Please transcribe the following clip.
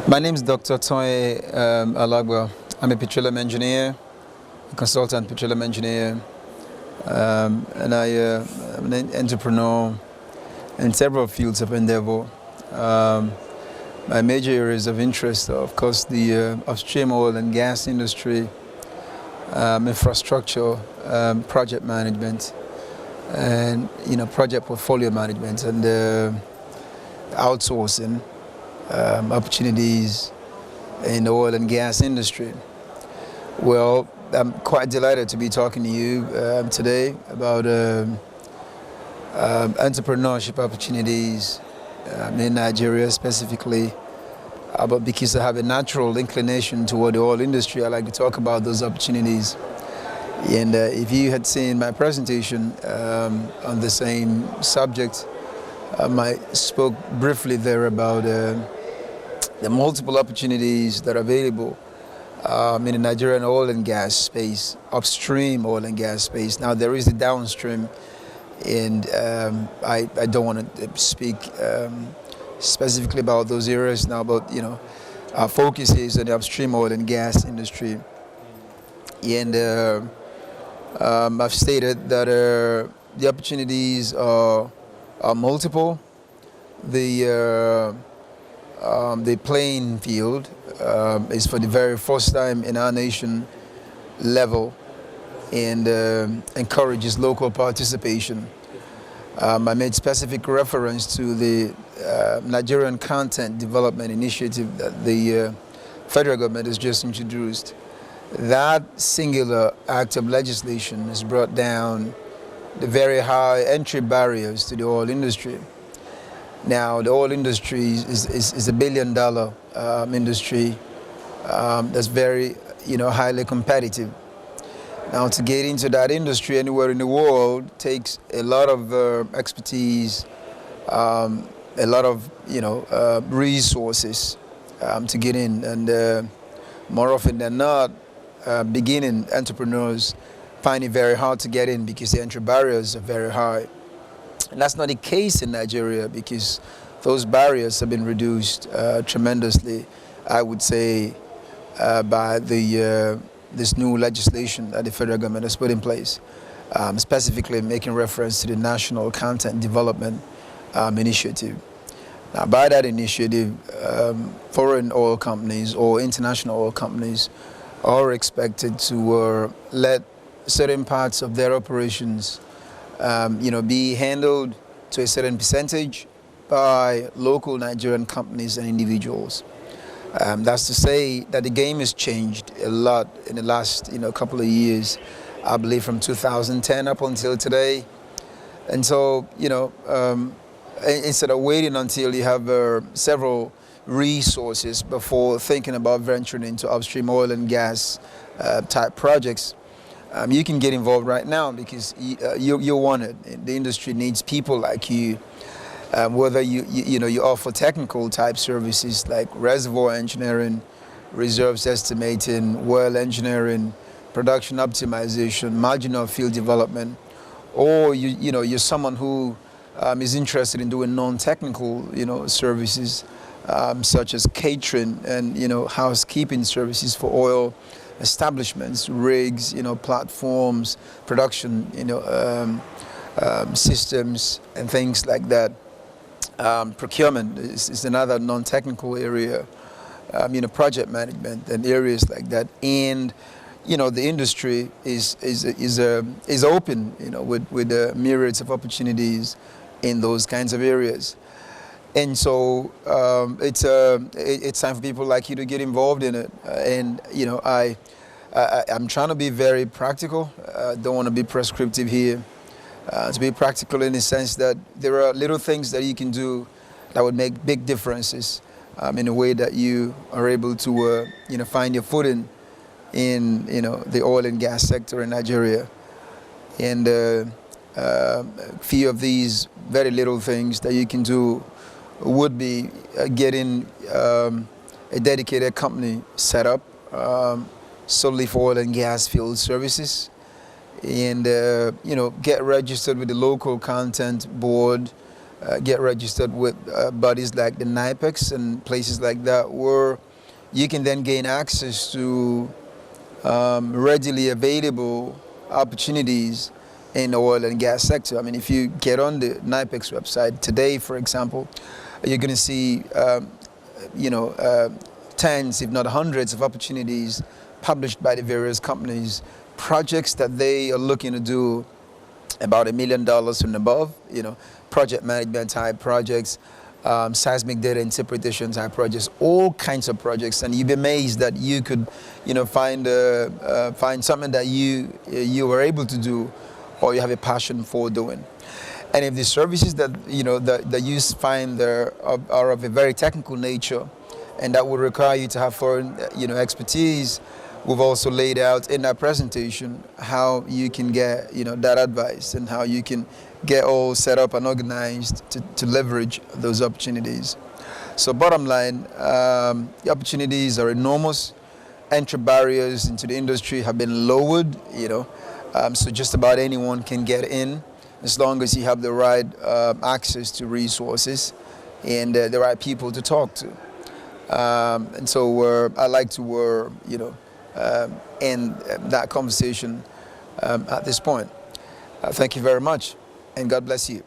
My name is Dr. Tonye Alagba. I'm a petroleum engineer, a consultant petroleum engineer, and I'm an entrepreneur in several fields of endeavor. My major areas of interest are, of course, the upstream oil and gas industry, infrastructure, project management, and project portfolio management, and outsourcing opportunities in the oil and gas industry. Well, I'm quite delighted to be talking to you today about entrepreneurship opportunities in Nigeria specifically. But because I have a natural inclination toward the oil industry, I like to talk about those opportunities. And if you had seen my presentation on the same subject, I spoke briefly there about the multiple opportunities that are available in the Nigerian oil and gas space, upstream oil and gas space. Now there is the downstream, and I don't want to speak specifically about those areas now, but our focus is on the upstream oil and gas industry. And I've stated that the opportunities are multiple. The playing field is for the very first time in our nation level and encourages local participation. I made specific reference to the Nigerian Content Development Initiative that the federal government has just introduced. That singular act of legislation has brought down the very high entry barriers to the oil industry. Now, the oil industry is a billion-dollar industry that's very, highly competitive. Now, to get into that industry anywhere in the world takes a lot of expertise, a lot of, resources to get in. And more often than not, beginning entrepreneurs find it very hard to get in because the entry barriers are very high. And that's not the case in Nigeria because those barriers have been reduced tremendously, I would say, by this new legislation that the federal government has put in place, specifically making reference to the National Content Development Initiative. Now, by that initiative, foreign oil companies or international oil companies are expected to let certain parts of their operations be handled to a certain percentage by local Nigerian companies and individuals. That's to say that the game has changed a lot in the last couple of years, I believe from 2010 up until today. And so, instead of waiting until you have several resources before thinking about venturing into upstream oil and gas type projects, you can get involved right now because you're wanted. The industry needs people like you. Whether you offer technical type services like reservoir engineering, reserves estimating, well engineering, production optimization, marginal field development, or you're someone who is interested in doing non-technical services such as catering and housekeeping services for oil establishments, rigs, platforms, production, systems, and things like that. Procurement is another non-technical area. Project management and areas like that. And the industry is open, with myriads of opportunities in those kinds of areas. And so it's time for people like you to get involved in it. And I'm trying to be very practical. Don't want to be prescriptive here. To be practical in the sense that there are little things that you can do that would make big differences in a way that you are able to find your footing in the oil and gas sector in Nigeria. And a few of these very little things that you can do would be getting a dedicated company set up solely for oil and gas field services, and get registered with the local content board get registered with bodies like the NYPEX and places like that, where you can then gain access to readily available opportunities in the oil and gas sector. I mean, if you get on the NYPEX website today, for example, you're going to see, tens, if not hundreds, of opportunities published by the various companies, projects that they are looking to do about $1 million and above, project management type projects, seismic data interpretation type projects, all kinds of projects, and you'd be amazed that you could, find something that you were able to do, or you have a passion for doing. And if the services that that you find there are of a very technical nature, and that would require you to have foreign expertise, we've also laid out in that presentation how you can get that advice and how you can get all set up and organized to leverage those opportunities. So bottom line, the opportunities are enormous. Entry barriers into the industry have been lowered, so just about anyone can get in, as long as you have the right access to resources and the right people to talk to. And so I like to end that conversation at this point. Thank you very much, and God bless you.